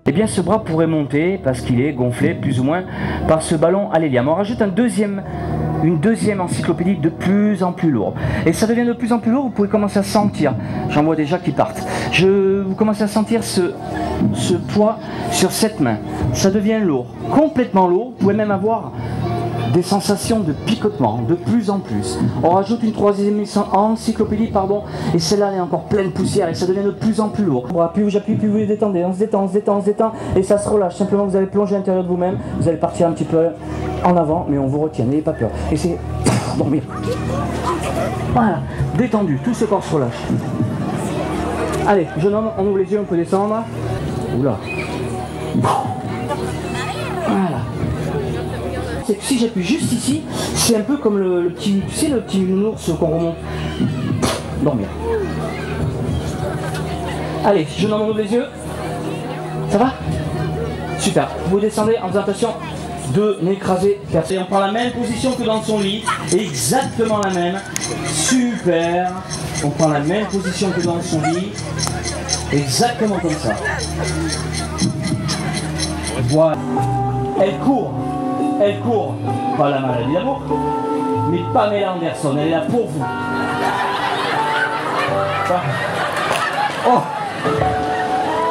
eh bien ce bras pourrait monter parce qu'il est gonflé plus ou moins par ce ballon à l'hélium. On rajoute une deuxième encyclopédie de plus en plus lourde. Et ça devient de plus en plus lourd, vous pouvez commencer à sentir, j'en vois déjà qui partent, vous commencez à sentir ce poids sur cette main. Ça devient lourd, complètement lourd, vous pouvez même avoir des sensations de picotement, de plus en plus. On rajoute une troisième encyclopédie, et celle-là est encore pleine de poussière et ça devient de plus en plus lourd. Plus j'appuie, plus vous les détendez, on se détend, et ça se relâche. Simplement, vous allez plonger à l'intérieur de vous-même, vous allez partir un petit peu en avant, mais on vous retient, n'ayez pas peur. Et c'est dormir. Voilà, détendu, tout ce corps se relâche. Allez, jeune homme, on ouvre les yeux, on peut descendre. Oula. Voilà. Si j'appuie juste ici, c'est un peu comme le petit, tu sais, le petit nounours qu'on remonte. Dormir. Allez, jeune homme, on ouvre les yeux. Ça va? Super. Vous descendez en faisant attention de n'écraser personne. On prend la même position que dans son lit, exactement la même. Super. On prend la même position que dans son lit, exactement comme ça. Voilà. Elle court, pas la maladie d'amour, mais Pamela Anderson, elle est là pour vous. Oh,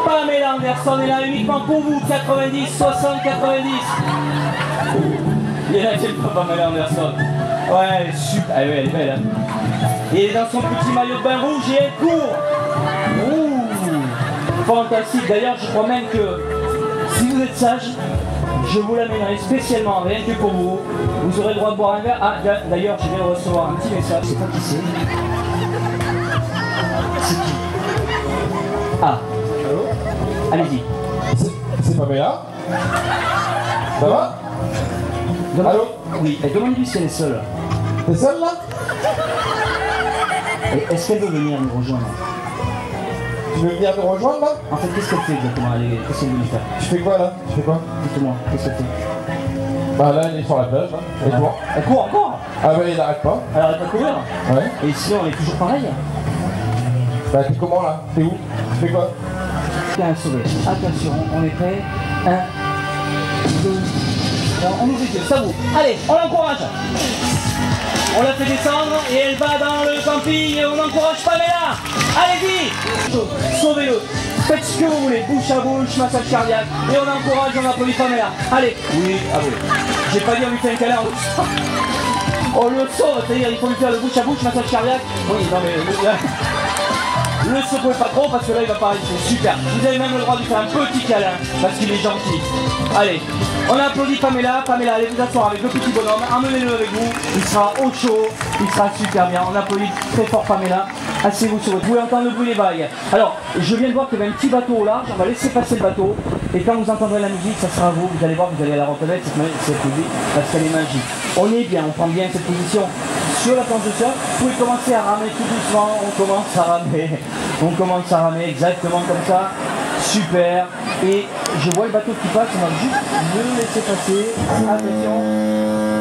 Pamela Anderson est là uniquement pour vous, 90, 60, 90. Il y en a qui n'aiment pas Pamela Anderson. Ouais, elle est super, ah, ouais, elle est belle. Hein. Et elle est dans son petit maillot de bain rouge et elle court. Ouh, fantastique, d'ailleurs je crois même que si vous êtes sage, je vous l'amènerai spécialement, rien que pour vous. Vous aurez le droit de boire un verre. Ah, d'ailleurs, je viens de recevoir un petit message. Je sais pas qui c'est. C'est qui? Ah. Allô? Allez-y. C'est Pamela? Ça va? Allô? Oui, demandez-lui si elle est seule. T'es seule là? Est-ce qu'elle veut venir nous rejoindre? Tu veux venir me rejoindre là? En fait, qu'est-ce qu'elle fait exactement? Qu'est-ce qu'elle veut faire? Tu fais quoi là? Tu fais quoi? Dites-moi, qu'est-ce qu'elle fait? Bah là, elle est sur la plage là. Elle court. Elle court encore? Ah bah il n'arrête pas. Elle arrête pas de courir? Ouais. Et sinon, elle est toujours pareille? Bah t'es comment là? T'es où? Tu fais quoi? Bien sauvé. Attention, on est prêt. 1, 2, 3, on ouvre les yeux, ça vous. Allez, on l'encourage. On la fait descendre et elle va dans le camping et on encourage Pamela. Allez-y, sauvez-le. Faites ce que vous voulez, bouche à bouche, massage cardiaque. Et on encourage, on applaudit Pamela. Allez, oui, ah oui. J'ai pas dit on lui fait un câlin. On le sauve, c'est-à-dire il faut lui faire le bouche à bouche, massage cardiaque. Oui, non mais... Ne secouez pas trop parce que là il va pas rester. Super. Vous avez même le droit de lui faire un petit câlin parce qu'il est gentil. Allez, on applaudit Pamela. Pamela, allez vous asseoir avec le petit bonhomme. Emmenez-le avec vous. Il sera au chaud. Il sera super bien. On applaudit très fort Pamela. Asseyez-vous sur votre... Vous pouvez entendre le bruit des vagues. Alors, je viens de voir qu'il y avait un petit bateau au large. On va laisser passer le bateau. Et quand vous entendrez la musique, ça sera vous. Vous allez voir, vous allez la reconnaître cette musique parce qu'elle est magique. On est bien, on prend bien cette position sur la planche de surf. Vous pouvez commencer à ramer tout doucement. On commence à ramer. On commence à ramer exactement comme ça. Super. Et je vois le bateau qui passe. On va juste le laisser passer. Attention.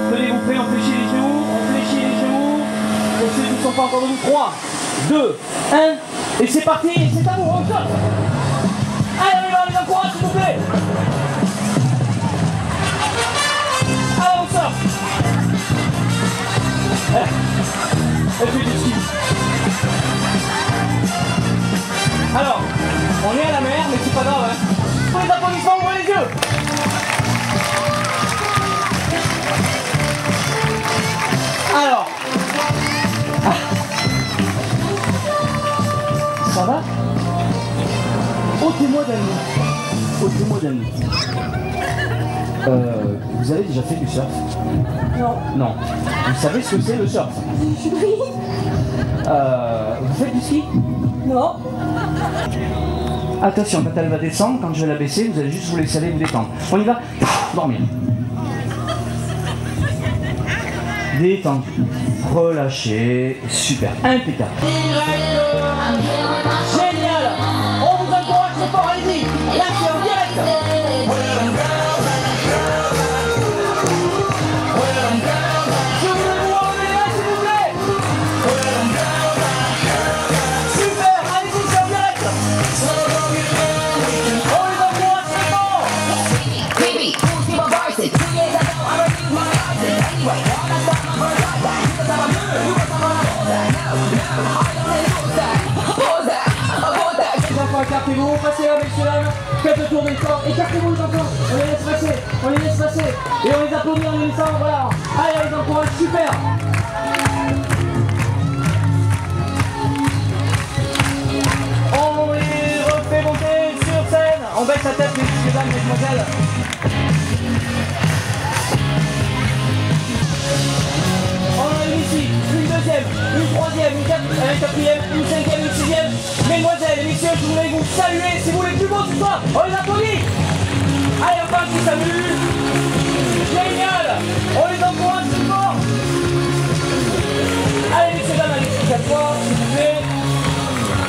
Tenez-vous prêts, on fléchit les genoux. On fléchit les genoux. Pour ceux qui ne sont pas encore debout. 3, 2, 1. Et c'est parti. C'est à vous. On sort. Allez, on y va. Les encourage, s'il vous plaît. Allez, on sort. Elle fait du ski. Alors, on est à la mer, mais c'est pas grave, hein. Pour les applaudissements, ouvrez les yeux. Alors. Ça va? Ôtez-moi d'un mot. Ôtez-moi d'un mot. Vous avez déjà fait du surf? Non. Non. Vous savez ce que c'est le surf? Oui. Vous faites du ski? Non. Attention, quand elle va descendre, quand je vais la baisser, vous allez juste vous laisser aller vous détendre. On y va? Dormir. Détendu. Relâchez. Super. Impeccable. Génial. On vous encourage ce fort, allez-y. Là, c'est en direct. tourner le corps. Écartez-vous les enfants. On les laisse passer. On les laisse passer. Et on les applaudit en les laissant. Voilà. Allez, on les encourage. Super. On les refait monter sur scène. On baisse la tête, mesdames, mesdemoiselles. Ici, une deuxième, une troisième, une quatrième, une cinquième, une sixième. Mesdemoiselles et messieurs, je voulais vous saluer, c'est vous les plus beaux ce soir. On les applaudit. Allez, enfin, qui s'amuse. Génial. On les encourage tout fort. Allez, messieurs, dames, allez, s'asseoir, s'il vous plaît.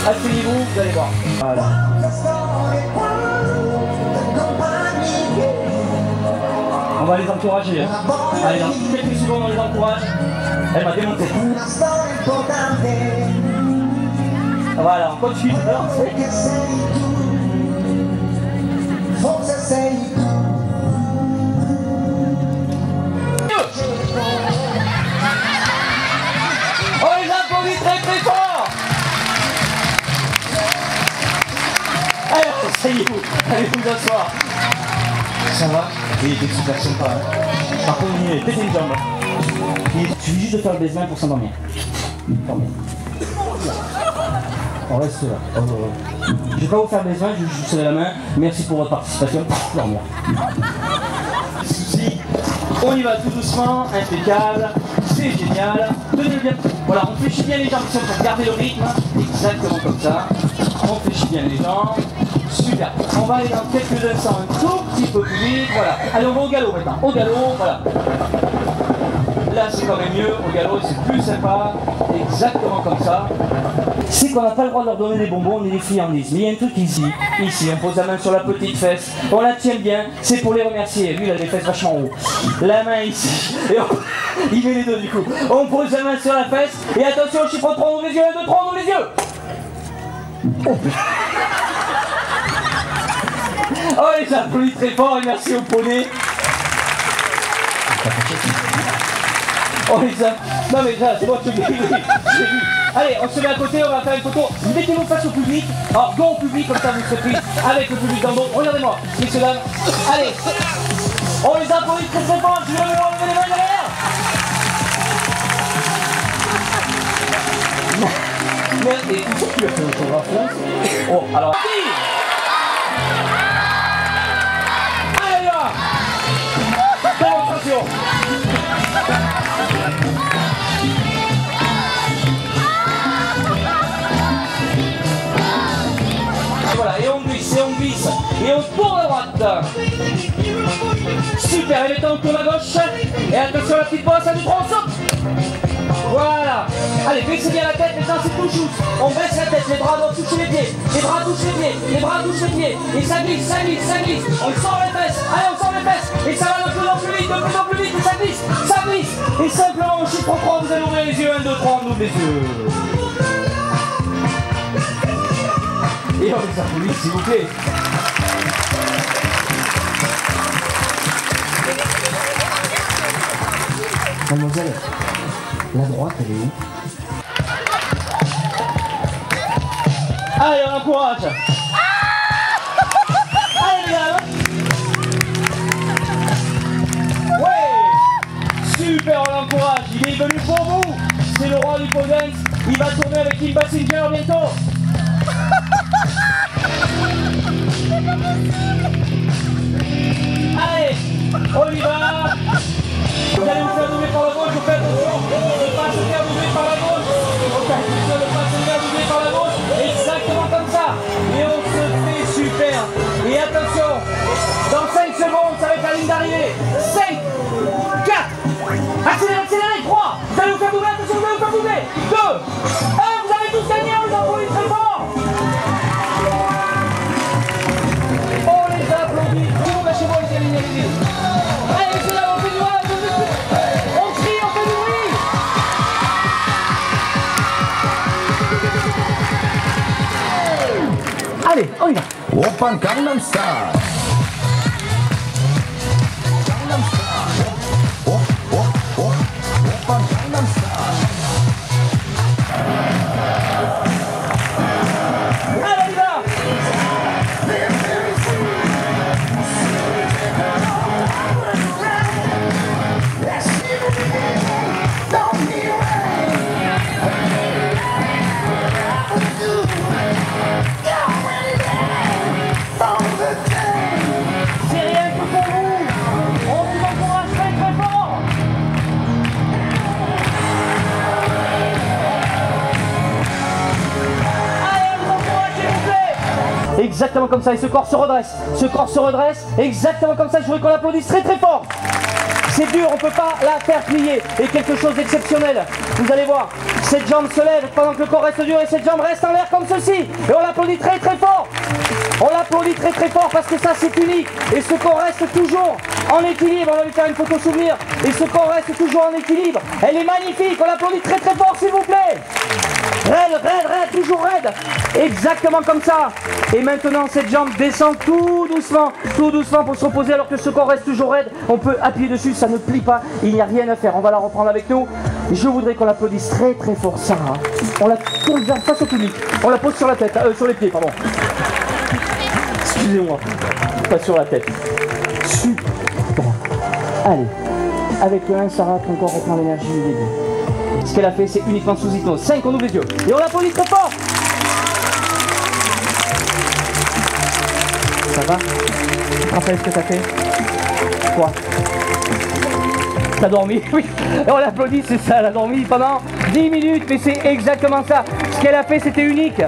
Asseyez-vous, vous allez voir. Voilà. On va les encourager. Allez, dans quelques secondes, on les encourage. Elle m'a démonté. Voilà, on continue. On les applaudit très très fort. Allez, asseyez-vous. Allez vous asseoir. Ça va? Il était super sympa. Par contre, il est pété une jambe. Il suffit juste de faire le baisement pour s'endormir. On reste là. Je ne vais pas vous faire le baisement, je vous serrer la main. Merci pour votre participation. Dormir. Si, on y va tout doucement, impeccable. C'est génial. Tenez-le bien. Voilà, on fléchit bien les jambes pour garder le rythme. Exactement comme ça. On fléchit bien les jambes. Super. On va aller dans quelques instants un tout petit peu plus vite. Voilà. Allez, on va au galop maintenant. Au galop, voilà. Là, c'est quand même mieux. Au galop, c'est plus sympa. Exactement comme ça. C'est qu'on n'a pas le droit de leur donner des bonbons ni des friandises. Mais il y a un truc ici. Ici, on pose la main sur la petite fesse. On la tient bien. C'est pour les remercier. Lui, il a des fesses vachement haut. La main ici. Et il met les deux du coup. On pose la main sur la fesse. Et attention, chiffre 3, on ouvre les yeux. 1, 2, 3, on ouvre les yeux. Oh, les applaudit très fort et merci au poney. Oh, les applaudit. Non, mais ça, c'est moi qui l'ai vu. Allez, on se met à côté, on va faire une photo. Mettez-vous face au public. Alors, go au public, comme ça vous serez pris avec le public dans le dos. Regardez-moi, messieurs, dames. Allez, on les applaudit très très fort. Je vais vous enlever les mains derrière. Mais, et où c'est que tu as fait l'autographe là? Oh, alors. Démonstration. Voilà, et on glisse, et on glisse, et on tourne à droite. Super, et maintenant on tourne à gauche. Et attention à la petite brosse, à du on saute. Voilà. Allez, baissez bien la tête, maintenant c'est tout juste. On baisse la tête, les bras doivent toucher les pieds. Les bras touchent les pieds, les bras touchent les pieds. Et ça glisse, ça glisse, ça glisse. On sort les fesses, allez, on sort les fesses. Et ça va de plus en plus vite, de plus en plus vite. Et ça glisse, ça glisse. Et simplement, au chiffre 3, vous allez ouvrir les yeux. 1, 2, 3, on ouvre les yeux. Et on les applaudit, s'il vous plaît. Mademoiselle, la droite, elle est où? Allez, on encourage. Allez, les gars. Ouais. Super, on l'encourage. Il est venu pour vous. C'est le roi du pole dance. Il va tourner avec Kim Basinger bientôt. Allez, on y va. Vous allez vous faire doubler par la gauche, vous faites attention de ne pas se faire doubler par la gauche. Ok, de ne pas se faire doubler par la gauche. Exactement comme ça. Et on se fait super. Et attention, dans 5 secondes, ça va être la ligne d'arrivée. 5, 4, accélérez, accélérez, 3, vous allez vous faire doubler, attention, vous allez vous faire doubler. 2, 1, vous avez tous gagné, on les applaudit très fort. On les applaudit. Tout le monde va chez moi, les amis, allez-y. Allez, c'est là, on fait du mal. On crie, on fait du bruit. Allez, on y va. Oppan Gangnam Style. Gangnam Style. Oppan Gangnam Style. Allez, on y va. exactement comme ça, et ce corps se redresse, exactement comme ça, je voudrais qu'on l'applaudisse très très fort. C'est dur, on ne peut pas la faire plier, et quelque chose d'exceptionnel, vous allez voir, cette jambe se lève pendant que le corps reste dur, et cette jambe reste en l'air comme ceci, et on l'applaudit très très fort. On l'applaudit très très fort parce que ça c'est unique, et ce corps reste toujours en équilibre, on va lui faire une photo souvenir, et ce corps reste toujours en équilibre, elle est magnifique, on l'applaudit très très fort s'il vous plaît. Raide, toujours raide, exactement comme ça. Et maintenant cette jambe descend tout doucement pour se reposer alors que ce corps reste toujours raide. On peut appuyer dessus, ça ne plie pas, il n'y a rien à faire. On va la reprendre avec nous. Je voudrais qu'on l'applaudisse très très fort, Sarah. On la tourne face au public, on la pose sur la tête, sur les pieds, pardon. Excusez-moi, pas sur la tête. Super. Allez, avec le 1, Sarah, ton corps reprend l'énergie du début. Ce qu'elle a fait, c'est uniquement sous hypnose. 5, on ouvre les yeux. Et on l'applaudit très fort. Ça va? Tu te rappelles ce que t'as fait? Quoi? T'as dormi? Oui. Et on l'applaudit, c'est ça, elle a dormi pendant 10 minutes, mais c'est exactement ça. Ce qu'elle a fait, c'était unique.